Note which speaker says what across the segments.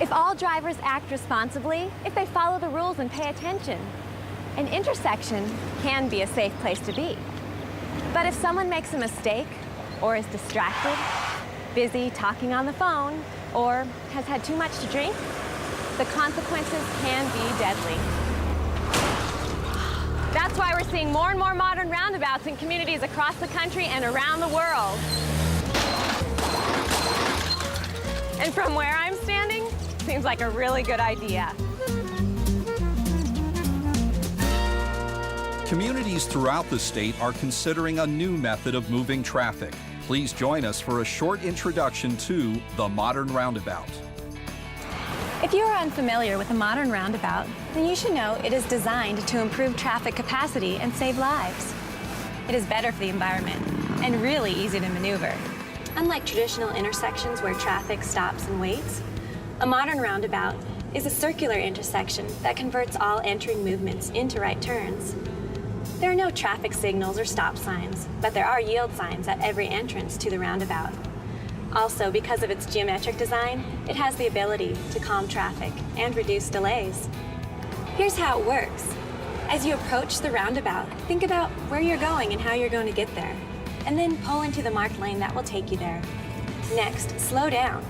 Speaker 1: If all drivers act responsibly, if they follow the rules and pay attention, an intersection can be a safe place to be. But if someone makes a mistake, or is distracted, busy talking on the phone, or has had too much to drink, the consequences can be deadly. That's why we're seeing more and more modern roundabouts in communities across the country and around the world. And from where I'm standing, seems like a really good idea.
Speaker 2: Communities throughout the state are considering a new method of moving traffic. Please join us for a short introduction to the modern roundabout.
Speaker 1: If you are unfamiliar with a modern roundabout, then you should know it is designed to improve traffic capacity and save lives. It is better for the environment and really easy to maneuver. Unlike traditional intersections where traffic stops and waits, a modern roundabout is a circular intersection that converts all entering movements into right turns. There are no traffic signals or stop signs, but there are yield signs at every entrance to the roundabout. Also, because of its geometric design, it has the ability to calm traffic and reduce delays. Here's how it works. As you approach the roundabout, think about where you're going and how you're going to get there, and then pull into the marked lane that will take you there. Next, slow down.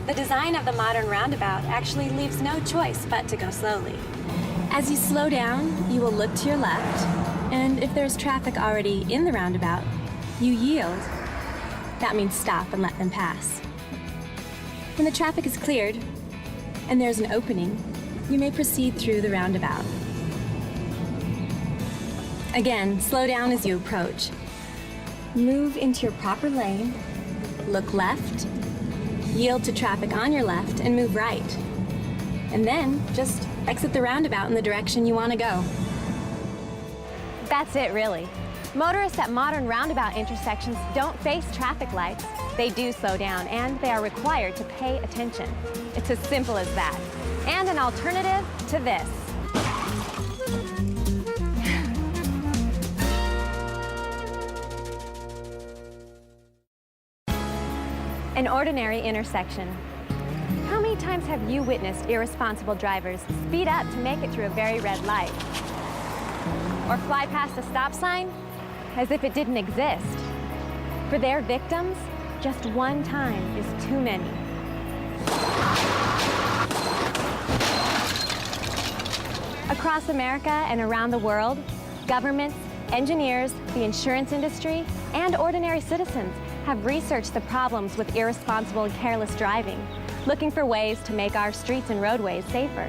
Speaker 1: The design of the modern roundabout actually leaves no choice but to go slowly. As you slow down, you will look to your left, and if there's traffic already in the roundabout, you yield. That means stop and let them pass. When the traffic is cleared and there's an opening, you may proceed through the roundabout. Again, slow down as you approach. Move into your proper lane, look left, yield to traffic on your left, and move right. And then just exit the roundabout in the direction you want to go. That's it, really. Motorists at modern roundabout intersections don't face traffic lights. They do slow down, and they are required to pay attention. It's as simple as that. And an alternative to this. An ordinary intersection. How many times have you witnessed irresponsible drivers speed up to make it through a very red light? Or fly past a stop sign as if it didn't exist? For their victims, just one time is too many. Across America and around the world, governments, engineers, the insurance industry, and ordinary citizens have researched the problems with irresponsible and careless driving, looking for ways to make our streets and roadways safer.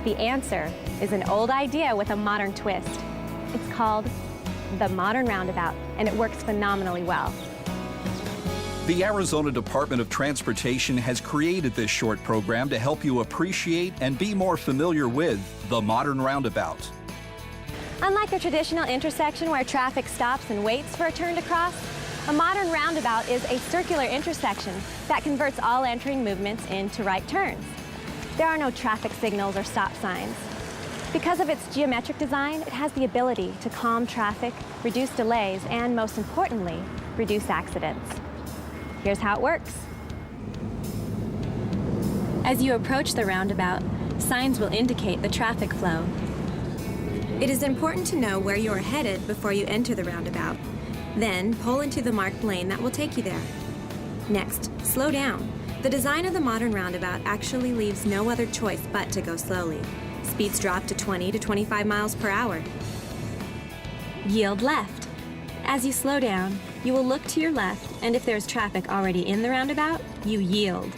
Speaker 1: The answer is an old idea with a modern twist. It's called the modern roundabout, and it works phenomenally well.
Speaker 2: The Arizona Department of Transportation has created this short program to help you appreciate and be more familiar with the modern roundabout.
Speaker 1: Unlike a traditional intersection where traffic stops and waits for a turn to cross, a modern roundabout is a circular intersection that converts all entering movements into right turns. There are no traffic signals or stop signs. Because of its geometric design, it has the ability to calm traffic, reduce delays, and most importantly, reduce accidents. Here's how it works. As you approach the roundabout, signs will indicate the traffic flow. It is important to know where you are headed before you enter the roundabout. Then, pull into the marked lane that will take you there. Next, slow down. The design of the modern roundabout actually leaves no other choice but to go slowly. Speeds drop to 20 to 25 miles per hour. Yield left. As you slow down, you will look to your left, and if there's traffic already in the roundabout, you yield.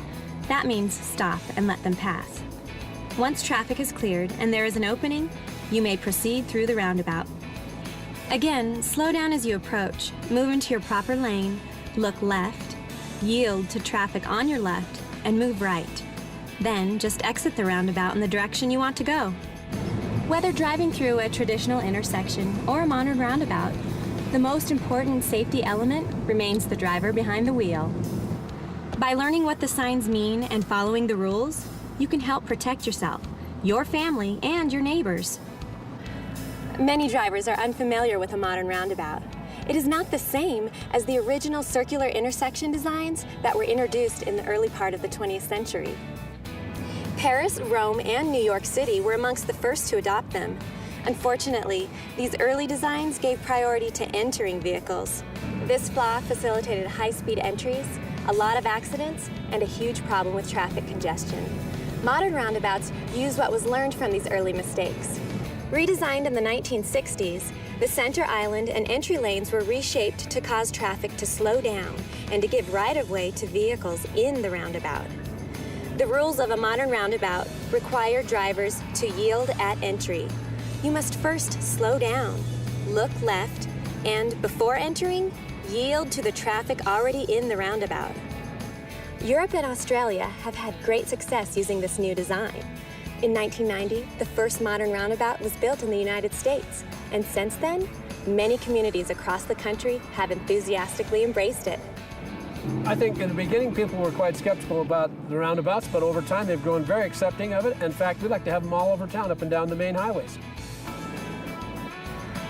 Speaker 1: That means stop and let them pass. Once traffic is cleared and there is an opening, you may proceed through the roundabout. Again, slow down as you approach, move into your proper lane, look left, yield to traffic on your left, and move right. Then just exit the roundabout in the direction you want to go. Whether driving through a traditional intersection or a modern roundabout, the most important safety element remains the driver behind the wheel. By learning what the signs mean and following the rules, you can help protect yourself, your family, and your neighbors. Many drivers are unfamiliar with a modern roundabout. It is not the same as the original circular intersection designs that were introduced in the early part of the 20th century. Paris, Rome, and New York City were amongst the first to adopt them. Unfortunately, these early designs gave priority to entering vehicles. This flaw facilitated high-speed entries, a lot of accidents, and a huge problem with traffic congestion. Modern roundabouts use what was learned from these early mistakes. Redesigned in the 1960s, the center island and entry lanes were reshaped to cause traffic to slow down and to give right-of-way to vehicles in the roundabout. The rules of a modern roundabout require drivers to yield at entry. You must first slow down, look left, and before entering, yield to the traffic already in the roundabout. Europe and Australia have had great success using this new design. In 1990, the first modern roundabout was built in the United States, and since then, many communities across the country have enthusiastically embraced it.
Speaker 3: I think in the beginning people were quite skeptical about the roundabouts, but over time they've grown very accepting of it. In fact, we like to have them all over town, up and down the main highways.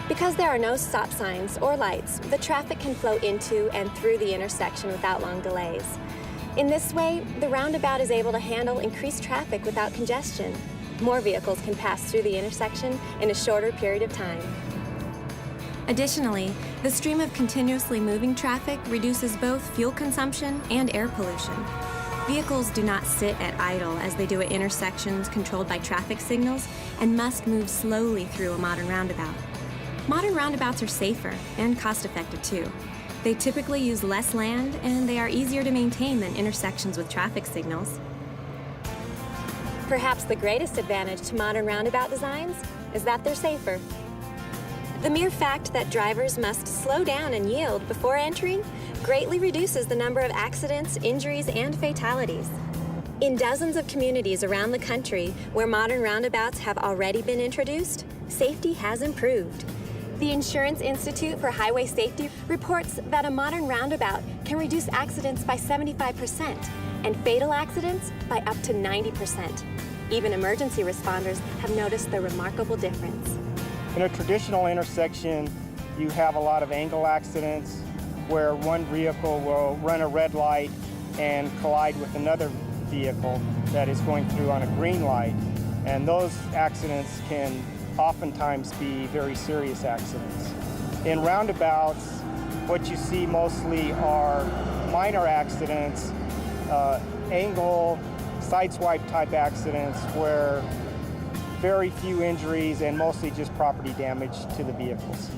Speaker 1: Because there are no stop signs or lights, the traffic can flow into and through the intersection without long delays. In this way, the roundabout is able to handle increased traffic without congestion. More vehicles can pass through the intersection in a shorter period of time. Additionally, the stream of continuously moving traffic reduces both fuel consumption and air pollution. Vehicles do not sit at idle as they do at intersections controlled by traffic signals and must move slowly through a modern roundabout. Modern roundabouts are safer and cost-effective too. They typically use less land and they are easier to maintain than intersections with traffic signals. Perhaps the greatest advantage to modern roundabout designs is that they're safer. The mere fact that drivers must slow down and yield before entering greatly reduces the number of accidents, injuries, and fatalities. In dozens of communities around the country where modern roundabouts have already been introduced, safety has improved. The Insurance Institute for Highway Safety reports that a modern roundabout can reduce accidents by 75% and fatal accidents by up to 90%. Even emergency responders have noticed the remarkable difference.
Speaker 4: In a traditional intersection, you have a lot of angle accidents where one vehicle will run a red light and collide with another vehicle that is going through on a green light. And those accidents can oftentimes be very serious accidents. In roundabouts, what you see mostly are minor accidents, angle, sideswipe type accidents where very few injuries and mostly just property damage to the vehicles.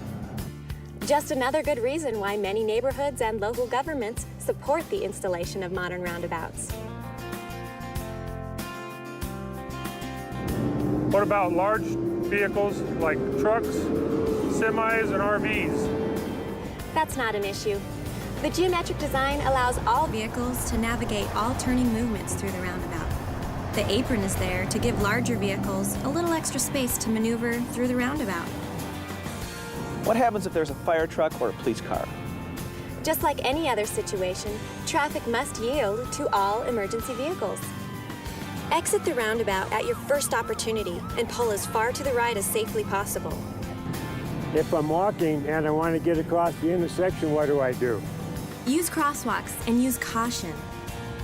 Speaker 1: Just another good reason why many neighborhoods and local governments support the installation of modern roundabouts.
Speaker 5: What about large vehicles like trucks, semis, and RVs?
Speaker 1: That's not an issue. The geometric design allows all vehicles to navigate all turning movements through the roundabout. The apron is there to give larger vehicles a little extra space to maneuver through the roundabout.
Speaker 6: What happens if there's a fire truck or a police car?
Speaker 1: Just like any other situation, traffic must yield to all emergency vehicles. Exit the roundabout at your first opportunity and pull as far to the right as safely possible.
Speaker 7: If I'm walking and I want to get across the intersection, what do?
Speaker 1: Use crosswalks and use caution.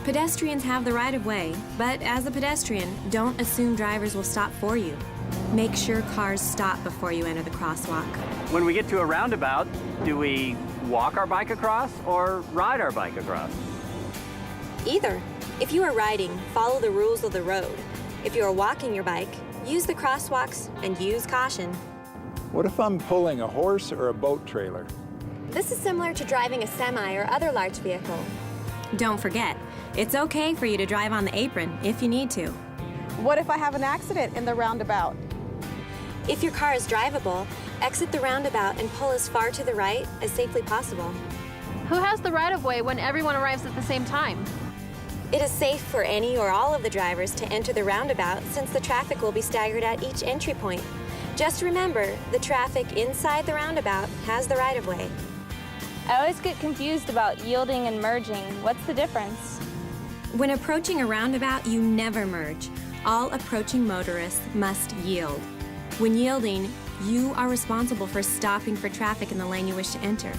Speaker 1: Pedestrians have the right of way, but as a pedestrian, don't assume drivers will stop for you. Make sure cars stop before you enter the crosswalk.
Speaker 8: When we get to a roundabout, do we walk our bike across or ride our bike across?
Speaker 1: Either. If you are riding, follow the rules of the road. If you are walking your bike, use the crosswalks and use caution.
Speaker 9: What if I'm pulling a horse or a boat trailer?
Speaker 1: This is similar to driving a semi or other large vehicle. Don't forget, it's okay for you to drive on the apron if you need to.
Speaker 10: What if I have an accident in the roundabout?
Speaker 1: If your car is drivable, exit the roundabout and pull as far to the right as safely possible.
Speaker 11: Who has the right-of-way when everyone arrives at the same time?
Speaker 1: It is safe for any or all of the drivers to enter the roundabout since the traffic will be staggered at each entry point. Just remember, the traffic inside the roundabout has the right-of-way.
Speaker 12: I always get confused about yielding and merging. What's the difference?
Speaker 1: When approaching a roundabout, you never merge. All approaching motorists must yield. When yielding, you are responsible for stopping for traffic in the lane you wish to enter.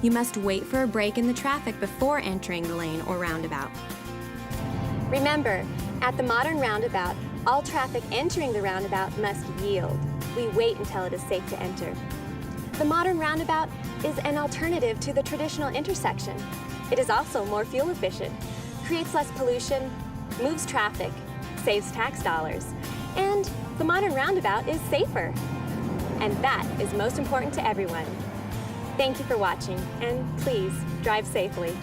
Speaker 1: You must wait for a break in the traffic before entering the lane or roundabout. Remember, At the modern roundabout, all traffic entering the roundabout must yield. We wait until it is safe to enter. The modern roundabout is an alternative to the traditional intersection. It is also more fuel efficient, creates less pollution, moves traffic, saves tax dollars, and the modern roundabout is safer. And that is most important to everyone. Thank you for watching, and please drive safely.